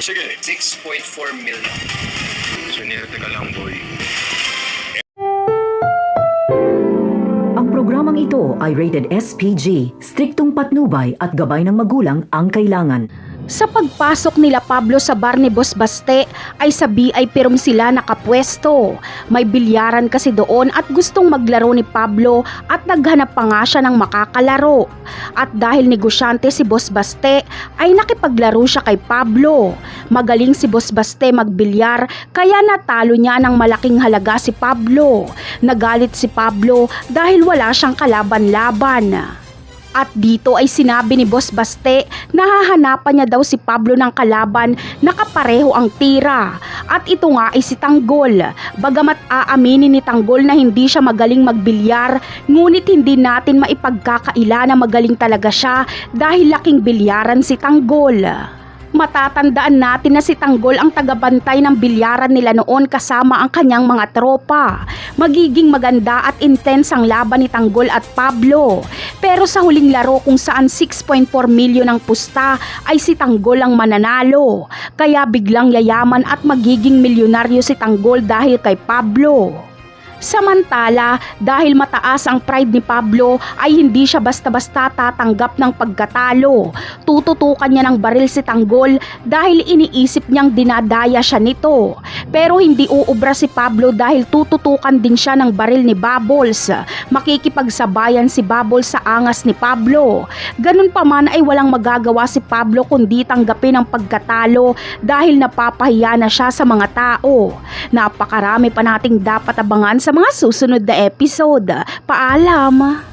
Sige. 6.4 million. Sunil, teka lang, boy. Ang programang ito ay rated SPG, striktong patnubay at gabay ng magulang ang kailangan. Sa pagpasok nila Pablo sa bar ni Boss Baste ay sa VIP room sila nakapwesto. May bilyaran kasi doon at gustong maglaro ni Pablo at naghanap pa nga siya ng makakalaro. At dahil negosyante si Boss Baste ay nakipaglaro siya kay Pablo. Magaling si Boss Baste magbilyar kaya natalo niya ng malaking halaga si Pablo. Nagalit si Pablo dahil wala siyang kalaban-laban. At dito ay sinabi ni Boss Baste na hahanapan niya daw si Pablo ng kalaban na kapareho ang tira. At ito nga ay si Tanggol. Bagamat aaminin ni Tanggol na hindi siya magaling magbilyar, ngunit hindi natin maipagkakaila na magaling talaga siya dahil laking bilyaran si Tanggol. Matatandaan natin na si Tanggol ang tagabantay ng bilyaran nila noon kasama ang kanyang mga tropa. Magiging maganda at intense ang laban ni Tanggol at Pablo. Pero sa huling laro kung saan 6.4 milyon ang pusta ay si Tanggol ang mananalo. Kaya biglang yayaman at magiging milyonaryo si Tanggol dahil kay Pablo. Samantala, dahil mataas ang pride ni Pablo ay hindi siya basta-basta tatanggap ng pagkatalo. Tututukan niya ng baril si Tanggol dahil iniisip niyang dinadaya siya nito. Pero hindi uubra si Pablo dahil tututukan din siya ng baril ni Bubbles. Makikipagsabayan si Bubbles sa angas ni Pablo. Ganun pa man ay walang magagawa si Pablo kundi tanggapin ang pagkatalo dahil napapahiya na siya sa mga tao. Napakarami pa nating dapat abangan sa mga susunod na episode. Paalam!